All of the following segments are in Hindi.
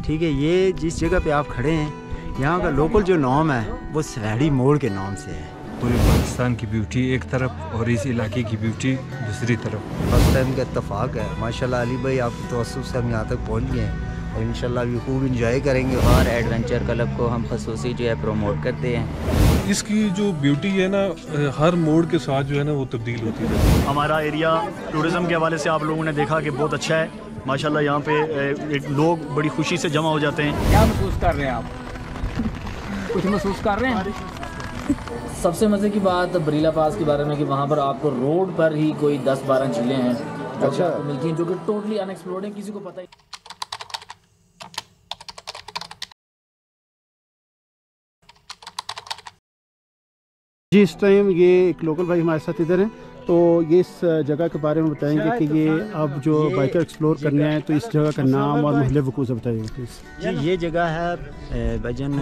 ठीक है, ये जिस जगह पे आप खड़े हैं यहाँ का लोकल जो नाम है वो सवैड़ी मोड़ के नाम से है। पूरे पाकिस्तान की ब्यूटी एक तरफ और इस इलाके की ब्यूटी दूसरी तरफ। फर्स्ट टाइम का इत्तेफाक है माशाल्लाह। अली भाई आपकी तवज्जुह से हम यहाँ तक पहुँच गए हैं और इंशाल्लाह भी खूब इंजॉय करेंगे। और एडवेंचर क्लब को हम खसूसी जो है प्रमोट करते हैं। इसकी जो ब्यूटी है ना हर मोड़ के साथ जो है ना वो तब्दील होती है। हमारा एरिया टूरिज़म के हवाले से आप लोगों ने देखा कि बहुत अच्छा है माशाल्लाह। यहाँ पे एक लोग बड़ी खुशी से जमा हो जाते हैं। क्या महसूस कर रहे हैं आप? कुछ महसूस कर रहे हैं? सबसे मज़े की बात बरीला पास के बारे में कि वहाँ पर आपको रोड पर ही कोई 10-12 झीलें हैं अच्छा मिलती हैं जो कि टोटली अनएक्सप्लोर्ड है, किसी को पता ही। जी इस टाइम ये एक लोकल भाई हमारे साथ इधर हैं, तो ये इस जगह के बारे में बताएंगे कि ये अब जो बाइकर एक्सप्लोर करने आए तो इस जगह का नाम और महल वकूफ़ से बताइए प्लीज़। जी ये जगह है भजन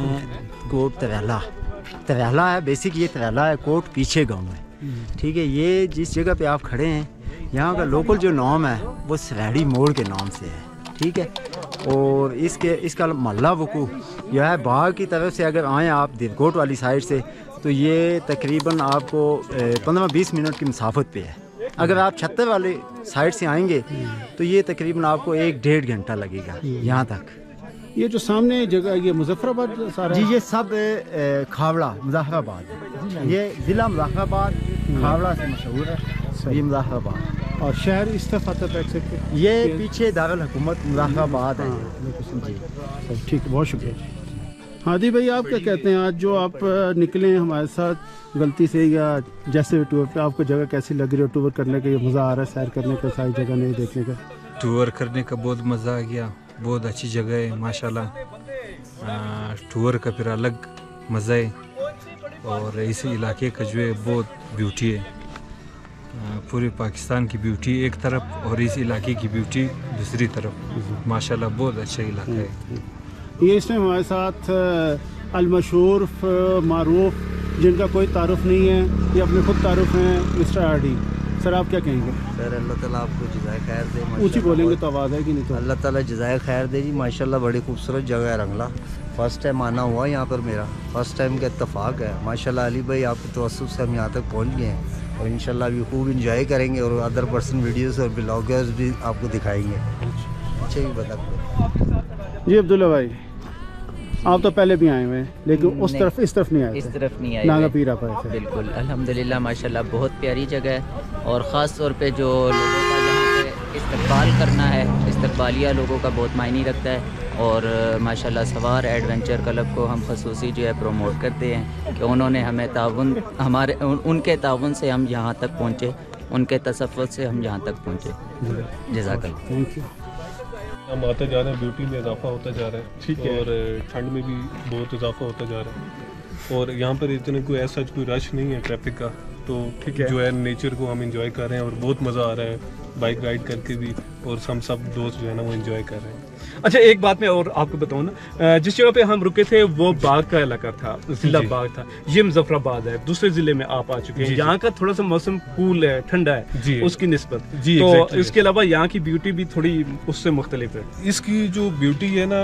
कोट तवैला है। बेसिक ये तवैला है, कोट पीछे गांव है। ठीक है, ये जिस जगह पे आप खड़े हैं यहाँ का लोकल जो नाम है वो सवैड़ी मोड़ के नाम से है। ठीक है, और इसका महल्ला वकूफ़ यह है बाग की तरफ से अगर आएँ आप दिलकोट वाली साइड से तो ये तकरीबन आपको 15-20 मिनट की मुसाफत पे है। अगर आप छत्तर वाले साइड से आएंगे तो ये तकरीबन आपको 1-1.5 घंटा लगेगा यहाँ तक। ये जो सामने जगह ये मुजफ्फराबाद सारा जी ये सब खावड़ा मुजफ्फराबाद है। ये ज़िला मुजफ्फराबाद खावड़ा से मशहूर है ये मुजफ्फराबाद। और शहर इस तरफ आता है बैक साइड पे, ये पीछे दारुल हुकूमत मुजफ्फराबाद है जी। ठीक है, बहुत शुक्रिया। हादी भाई आप क्या कहते हैं, आज जो आप निकले हैं हमारे साथ गलती से या जैसे भी टूर पे, आपको जगह कैसी लग रही है? टूर करने का ये मज़ा आ रहा है, सैर करने का, सारी जगह नहीं देखने का? टूर करने का बहुत मज़ा आ गया, बहुत अच्छी जगह है माशाल्लाह। टूर का फिर अलग मज़ा है और इस इलाके का जो है बहुत ब्यूटी है। पूरे पाकिस्तान की ब्यूटी एक तरफ और इस इलाके की ब्यूटी दूसरी तरफ। माशाल्लाह बहुत अच्छा इलाका है। ये इसमें हमारे साथ अलमशहूर मारूफ जिनका कोई तारुफ नहीं है, ये अपने खुद तारुफ हैं, मिस्टर आरडी। सर आप क्या कहेंगे? सर अल्लाह ताला आपको जज़ाए खैर दे। ऊँची बोलेंगे तो आवाज़ है कि नहीं? तो अल्लाह ताला जज़ाए खैर दे जी। माशाल्लाह बड़ी खूबसूरत जगह है रंगला। फ़र्स्ट टाइम आना हुआ यहाँ पर मेरा, फ़र्स्ट टाइम का इत्तेफाक है माशाल्लाह। अली भाई आपकी तवज्जुह से हम यहाँ तक पहुँच गए हैं और इंशाल्लाह भी खूब इंजॉय करेंगे और अदर पर्सन वीडियोस और ब्लॉगर्स भी आपको दिखाएंगे। अच्छा भी बता जी अब्दुल्ला भाई, आप तो पहले भी आए हुए हैं लेकिन उस तरफ इस तरफ नहीं आए, इस तरफ नहीं आए नागा पीरा पर थे। बिल्कुल अल्हम्दुलिल्लाह माशाल्लाह बहुत प्यारी जगह है और ख़ास तौर पे जो लोगों का यहाँ पे इस्तकबाल करना है, इस्तकबालिया लोगों का बहुत मायने रखता है। और माशाल्लाह सवार एडवेंचर क्लब को हम खसूसी जो है प्रमोट करते हैं कि उन्होंने हमें ताउन हमारे उनके ताउन से हम यहाँ तक पहुँचे, उनके तसव्वुत से हम यहाँ तक पहुँचे। जज़ाकल्लाह। Thank you. हम आते जा रहे हैं, ब्यूटी में इजाफा होता जा रहा है। ठीक है। और ठंड में भी बहुत इजाफा होता जा रहा है और यहाँ पर इतने कोई ऐसा कोई रश नहीं है ट्रैफिक का, तो ठीक है जो है नेचर को हम इंजॉय कर रहे हैं और बहुत मज़ा आ रहा है बाइक राइड करके भी, और हम सब दोस्त जो है ना वो इंजॉय कर रहे हैं। अच्छा एक बात मैं और आपको बताऊं ना, जिस जगह पे हम रुके थे वो बाग का इलाका था, जिला बाग था। ये मुजफ्फराबाद है, दूसरे जिले में आप आ चुके हैं। यहाँ का थोड़ा सा मौसम कूल है, ठंडा है उसकी निस्बत। तो इसके अलावा यहाँ की ब्यूटी भी थोड़ी उससे मुख्तलिफ है। इसकी जो ब्यूटी है ना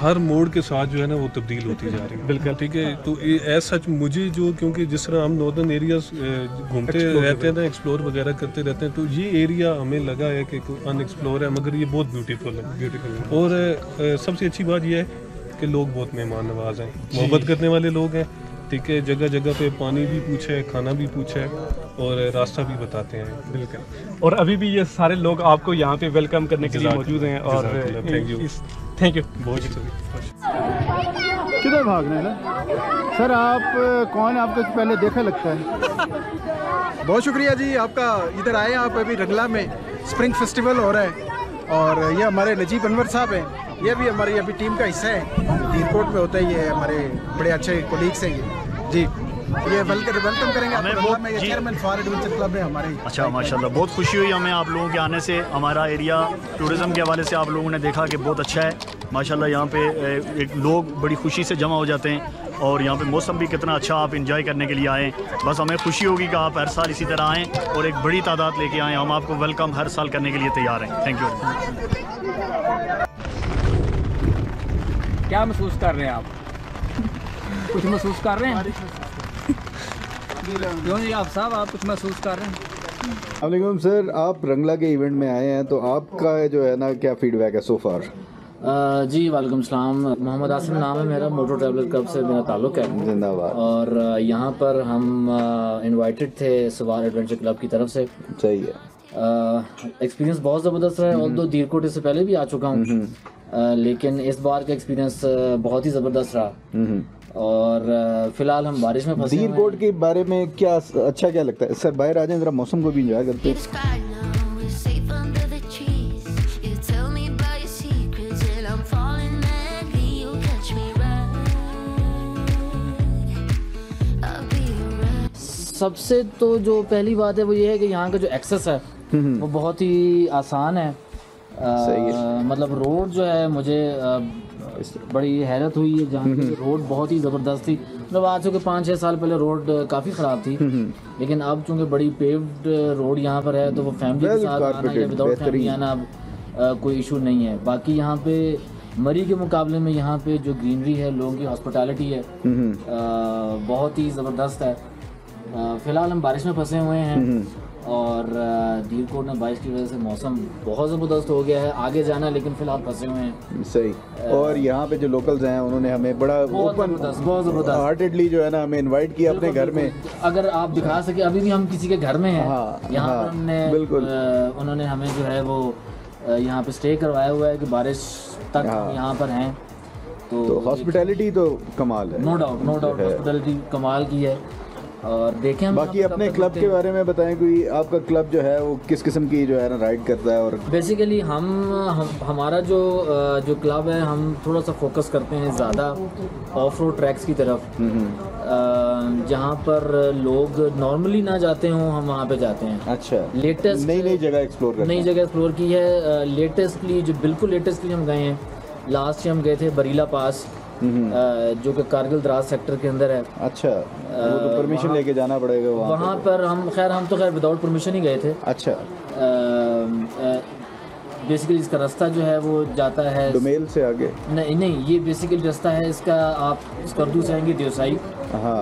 हर मोड़ के साथ जो है ना वो तब्दील होती जा रही है। बिल्कुल ठीक है। तो एज सच मुझे जो, क्योंकि जिस तरह हम नॉर्दर्न एरियाज घूमते रहते हैं ना, एक्सप्लोर वगैरह करते रहते हैं, तो ये एरिया हमें लगा है कि अनएक्सप्लोर है, मगर ये बहुत ब्यूटीफुल है। और सबसे अच्छी बात यह है कि लोग बहुत मेहमान नवाज हैं, मोहब्बत करने वाले लोग हैं। ठीक है, जगह जगह पे पानी भी पूछा है, खाना भी पूछा है और रास्ता भी बताते हैं। बिल्कुल। और अभी भी ये सारे लोग आपको यहाँ पे वेलकम करने के लिए मौजूद हैं और थैंक यू बहुत किधर भाग रहे हैं सर? आप कौन, आपको पहले देखा लगता है? बहुत शुक्रिया जी आपका। इधर आए आप, अभी रंगला में स्प्रिंग फेस्टिवल हो रहा है और ये हमारे नजीब अनवर साहब हैं, ये भी हमारी अभी टीम का हिस्सा है। एयरपोर्ट में होता है, ये हमारे बड़े अच्छे कोलीग्स हैं ये जी। ये वेलकम करेंगे हमें। ये चेयरमैन फॉर एडवेंचर क्लब है हमारे। अच्छा माशाल्लाह बहुत खुशी हुई हमें आप लोगों के आने से। हमारा एरिया टूरिज़म के हवाले से आप लोगों ने देखा कि बहुत अच्छा है माशाल्लाह। यहाँ पे एक लोग बड़ी खुशी से जमा हो जाते हैं और यहाँ पे मौसम भी कितना अच्छा, आप इंजॉय करने के लिए आएँ। बस हमें खुशी होगी कि आप हर साल इसी तरह आएँ और एक बड़ी तादाद लेके आएँ। हम आपको वेलकम हर साल करने के लिए तैयार हैं। Thank you. क्या महसूस कर रहे हैं आप? कुछ महसूस कर रहे हैं? क्यों जी आप साहब, आप कुछ महसूस कर रहे हैं? वालेकुम सर, आप रंगला के इवेंट में आए हैं, तो आपका जो है ना क्या फीडबैक है सो फार? जी वालेकुम सलाम, मोहम्मद आसिम नाम है मेरा, मोटो ट्रैवलर क्लब से मेरा ताल्लुक़ है। जिंदाबाद। और यहाँ पर हम इनवाइटेड थे सवार एडवेंचर क्लब की तरफ से। सही है। एक्सपीरियंस बहुत ज़बरदस्त रहा है। और दो दीरकोट इससे पहले भी आ चुका हूँ, लेकिन इस बार का एक्सपीरियंस बहुत ही ज़बरदस्त रहा। और फिलहाल हम बारिश में फंसे। दीरकोट के बारे में क्या अच्छा क्या लगता है सर? बाहर आ जाए जरा, मौसम को भी इंजॉय करते हैं। सबसे तो जो पहली बात है वो ये है कि यहाँ का जो एक्सेस है वो बहुत ही आसान है। मतलब रोड जो है मुझे बड़ी हैरत हुई है, जहाँ की रोड बहुत ही ज़बरदस्त थी। मतलब आज से 5-6 साल पहले रोड काफ़ी ख़राब थी, लेकिन अब चूँकि बड़ी पेव्ड रोड यहाँ पर है तो वो फैमिली के साथ आना या विदाउट फैमिली आना अब कोई इशू नहीं है। बाकी यहाँ पे मरी के मुकाबले में यहाँ पे जो ग्रीनरी है, लोगों की हॉस्पिटैलिटी है, बहुत ही ज़बरदस्त है। फ़िलहाल हम बारिश में फंसे हुए हैं और दीरकोट में बारिश की वजह से मौसम बहुत ज़बरदस्त हो गया है। आगे जाना है लेकिन फ़िलहाल फंसे हुए हैं। सही। और यहाँ पे जो लोकल्स हैं उन्होंने हमें बड़ा ओपन बहुत हार्टेडली जो है ना हमें इनवाइट किया अपने घर में। अगर आप दिखा सके, अभी भी हम किसी के घर में हैं। यहाँ पर हमने उन्होंने हमें जो है वो यहाँ पे स्टे करवाया हुआ है कि बारिश तक यहाँ पर हैं। तो हॉस्पिटैलिटी तो कमाल है। नो डाउट हॉस्पिटैलिटी कमाल की है। और देखें बाकी अपने क्लब के बारे में बताएं, कोई आपका क्लब जो है वो किस किस्म की जो है ना राइड करता है? और बेसिकली हमारा जो क्लब है, हम थोड़ा सा फोकस करते हैं ज़्यादा ऑफ रोड ट्रैक्स की तरफ। जहाँ पर लोग नॉर्मली ना जाते हों हम वहाँ पे जाते हैं। अच्छा। लेटेस्ट नई जगह एक्सप्लोर की है। लेटेस्टली जो बिल्कुल लेटेस्टली हम गए हैं, लास्ट हम गए थे बरीला पास, जो कि कारगिल द्रास सेक्टर के अंदर है। अच्छा। वो तो परमिशन लेके जाना पड़ेगा वहाँ पर। हम तो खैर विदाउट परमिशन ही गए थे। अच्छा। बेसिकली इसका रास्ता जो है वो जाता है डोमेल से आगे। नहीं, ये बेसिकली रास्ता है इसका। आप स्कर्दू से आएंगे देवसाई,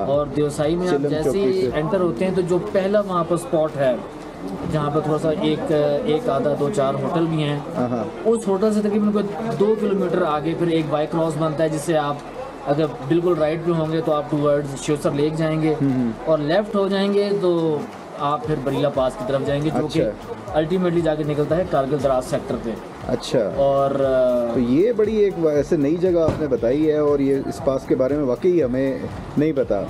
और देवसाई में आप जैसे ही एंटर होते हैं तो जो पहला वहाँ पर स्पॉट है जहाँ पर थोड़ा सा एक आधा 2-4 होटल भी हैं, उस होटल से तकरीबन कोई 2 किलोमीटर आगे फिर एक बाइक क्रॉस बनता है, जिससे आप अगर बिल्कुल राइट पे होंगे तो आप टूवर्ड्स शिवसर लेक जाएंगे, और लेफ्ट हो जाएंगे तो आप फिर बरीला पास की तरफ जाएंगे, जो कि अल्टीमेटली जाके निकलता है कारगिल द्रास सेक्टर पे। अच्छा। और तो ये बड़ी एक ऐसे नई जगह आपने बताई है, और ये इस पास के बारे में वाकई हमें नहीं पता।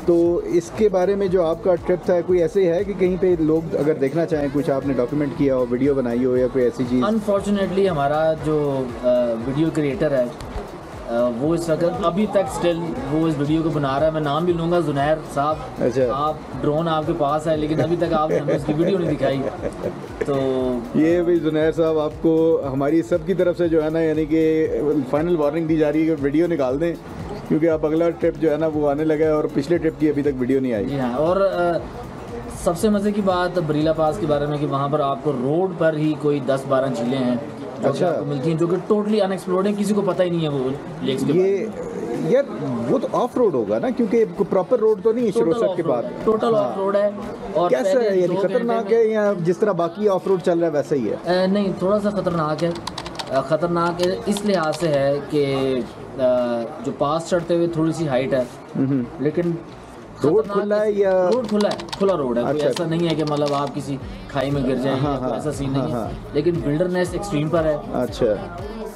तो इसके बारे में जो आपका ट्रिप था, कोई ऐसे है कि कहीं पे लोग अगर देखना चाहें, कुछ आपने डॉक्यूमेंट किया हो, वीडियो बनाई हो या कोई ऐसी चीज़? अनफॉर्चुनेटली हमारा जो वीडियो क्रिएटर है वो इस वक्त अभी तक स्टिल वो इस वीडियो को बना रहा है। मैं नाम भी लूँगा, जुनैर साहब। अच्छा। आप ड्रोन आपके पास है, लेकिन अभी तक आपने हमें उसकी वीडियो नहीं दिखाई। तो ये भाई जुनैर साहब, आपको हमारी सब की तरफ से जो है ना, यानी कि फाइनल वार्निंग दी जा रही है कि वीडियो निकाल दें, क्योंकि आप अगला ट्रिप जो है ना वो आने लगा है, और पिछले ट्रिप की अभी तक वीडियो नहीं आई। जी हाँ। और सबसे मज़े की बात बरीला पास के बारे में कि वहाँ पर आपको रोड पर ही कोई 10-12 झीलें हैं अच्छा मिलती हैं, जो कि टोटली अनएक्सप्लोर्ड है, किसी को पता ही नहीं है वो लेक्स के ये यार वो तो ऑफ रोड होगा ना, क्योंकि प्रॉपर रोड तो नहीं शिरोसर के बाद। टोटल ऑफ रोड है। और कैसा है, यानी खतरनाक है या जिस तरह बाकी ऑफ रोड चल रहा है वैसा ही है? नहीं, थोड़ा सा खतरनाक है। खतरनाक इस लिहाज से है कि जो पास चढ़ते हुए थोड़ी सी हाइट है, लेकिन रोड खुला है या रोड खुला है? खुला रोड है। अच्छा। कोई ऐसा नहीं है कि मतलब आप किसी खाई में गिर जाएंगे, ऐसा सीन नहीं है, लेकिन बिल्डरनेस एक्सट्रीम पर है। अच्छा।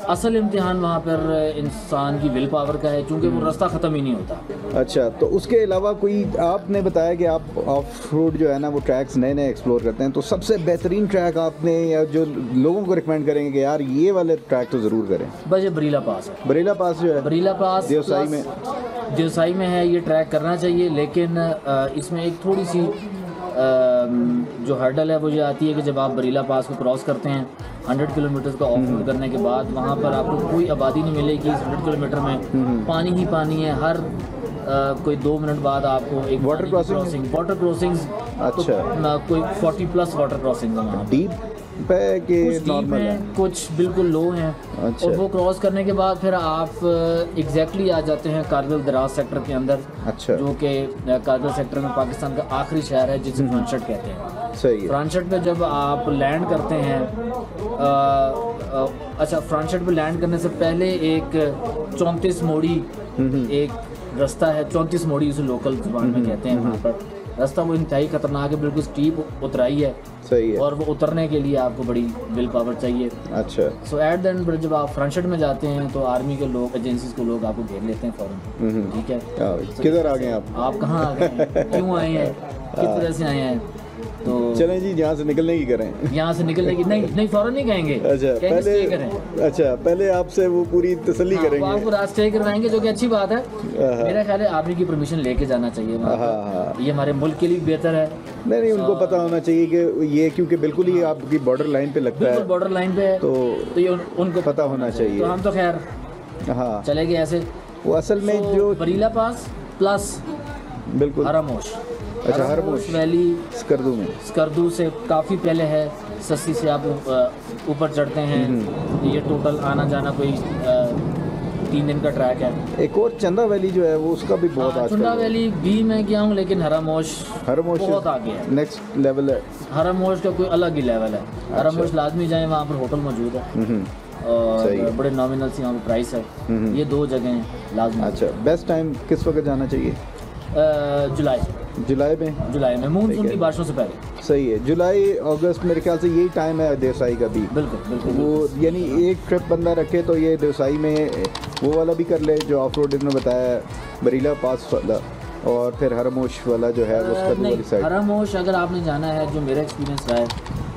असल इम्तिहान वहाँ पर इंसान की विल पावर का है, क्योंकि वो रास्ता ख़त्म ही नहीं होता। अच्छा। तो उसके अलावा कोई, आपने बताया कि आप ऑफ रोड जो है ना वो ट्रैक्स नए नए एक्सप्लोर करते हैं, तो सबसे बेहतरीन ट्रैक आपने या जो लोगों को रिकमेंड करेंगे कि यार ये वाले ट्रैक तो ज़रूर करें? बस ये बरीला पास है। बरीला पास जो है, बरीला पास देवसाई में है, ये ट्रैक करना चाहिए। लेकिन इसमें एक थोड़ी सी जो हर्डल है वो ये आती है कि जब आप बरीला पास को क्रॉस करते हैं 100 किलोमीटर का ऑफ रोड करने के बाद, वहाँ पर आपको कोई आबादी नहीं मिलेगी। इस 100 किलोमीटर में पानी ही पानी है। हर कोई 2 मिनट बाद आपको एक वाटर क्रॉसिंग। अच्छा। तो कोई 40+ वाटर क्रॉसिंग है वहाँ। कि कुछ डीप नॉर्मल है? हैं, कुछ बिल्कुल लो हैं। अच्छा। और वो क्रॉस करने के बाद फिर आप एग्जैक्टली आ जाते हैं कारगिल दराज सेक्टर के अंदर। अच्छा। जो कि कारगिल सेक्टर में पाकिस्तान का आखिरी शहर है जिसे फ्रांशट कहते हैं। सही है। फ्रांशट पे जब आप लैंड करते हैं, अच्छा, फ्रांशट पे लैंड करने से पहले एक 34 मोड़ी एक रास्ता है, 34 मोड़ी उसे लोकल जुबान में कहते हैं वहाँ पर। रास्ता वो इंतहाई खतरनाक है, बिल्कुल स्टीप उतराई है। सही है। और वो उतरने के लिए आपको बड़ी विल पावर चाहिए। अच्छा। सो एट द एंड जब आप फ्रंटशट में जाते हैं तो आर्मी के लोग, एजेंसीज को लोग आपको घेर लेते हैं फौरन। ठीक है। किधर आ गए आप कहाँ आ गए हैं, क्यों आए हैं, किस तरह से आए हैं? तो चलें जी, यहाँ से निकलने की करें। यहाँ से निकलने की नहीं फौरन नहीं कहेंगे। अच्छा, पहले आपसे वो पूरी तसल्ली करेंगे। आपको रात स्टे करवाएंगे, जो कि अच्छी बात है। मेरा ख्याल है आर्मी की परमिशन लेके जाना चाहिए वहाँ पर। ये हमारे मुल्क के लिए बेहतर है। नहीं, उनको पता होना चाहिए कि ये क्योंकि बिल्कुल ही आपकी बॉर्डर लाइन पे लगता है, बॉर्डर लाइन पे है, तो ये उनको पता होना चाहिए। तो हम तो खैर हाँ चले गए ऐसे। वो असल में जो बरीला पास प्लस बिल्कुल हरमोश। अच्छा, हरमोश वैली स्कर्दू में, स्कर्दू से काफ़ी पहले है। सस्ती से आप ऊपर चढ़ते हैं। ये टोटल आना जाना कोई 3 दिन का ट्रैक है। एक और चंदा वैली जो है वो उसका भी बहुत आजकल। चंदा वैली भी मैं गया हूँ, लेकिन हरमोश बहुत आगे है, नेक्स्ट लेवल है। हरमोश का कोई अलग ही लेवल है। हरमोश लाजमी जाए, वहाँ पर होटल मौजूद है और बड़े नॉमिनल सी वहाँ पर प्राइस है। ये 2 जगह हैं लाजमी। अच्छा, बेस्ट टाइम किस वक्त जाना चाहिए? जुलाई में मानसून की बारिशों से पहले। सही है। जुलाई अगस्त मेरे ख्याल से यही टाइम है देवसाई का भी। बिल्कुल वो यानी एक ट्रिप बंदा रखे तो ये देवसाई में वो वाला भी कर ले जो ऑफ रोड इन्होंने बताया, बरीला पास वाला, और फिर हरमोश वाला जो है उसका वाली साइड। हरमोश अगर आपने जाना है, जो मेरा एक्सपीरियंस रहा है,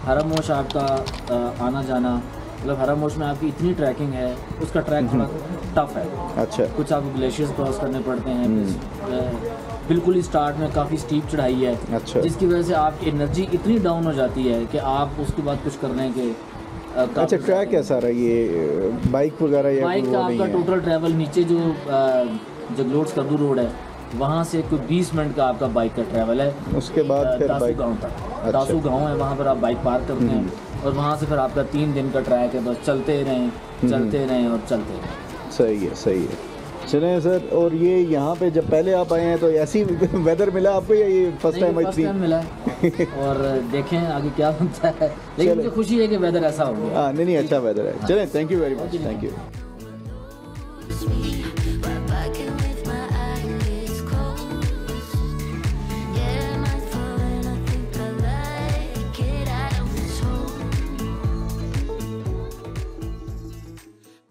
हरमोश आपका आना जाना, मतलब हरमोश में आपकी इतनी ट्रैकिंग है, उसका ट्रैक थोड़ा टफ है। अच्छा। कुछ आपको ग्लेशियर्स क्रॉस करने पड़ते हैं। बिल्कुल ही स्टार्ट में काफ़ी स्टीप चढ़ाई है। अच्छा। जिसकी वजह से आपकी एनर्जी इतनी डाउन हो जाती है कि आप उसके बाद कुछ करने के अच्छा, ट्रैक है सारा ये बाइक वगैरह या बाइक का आपका टोटल ट्रैवल नीचे जो जगलोट स्कर्दू रोड है वहाँ से कोई 20 मिनट का आपका बाइक का ट्रैवल है। उसके बाद फिर दासू गाँव तक। दासू गाँव है, वहाँ पर आप बाइक पार्क करते हैं और वहाँ से फिर आपका 3 दिन का ट्रैक है। बस चलते रहें और चलते रहें। सही है। चलें सर। और ये यहाँ पे जब पहले आप आए हैं तो ऐसी वेदर मिला आपको या ये फर्स्ट टाइम मिला है? और देखें आगे क्या बनता है, लेकिन मुझे खुशी है कि वेदर ऐसा हो गया। हाँ, नहीं अच्छा वेदर है। चलें, thank you very much. Thank you.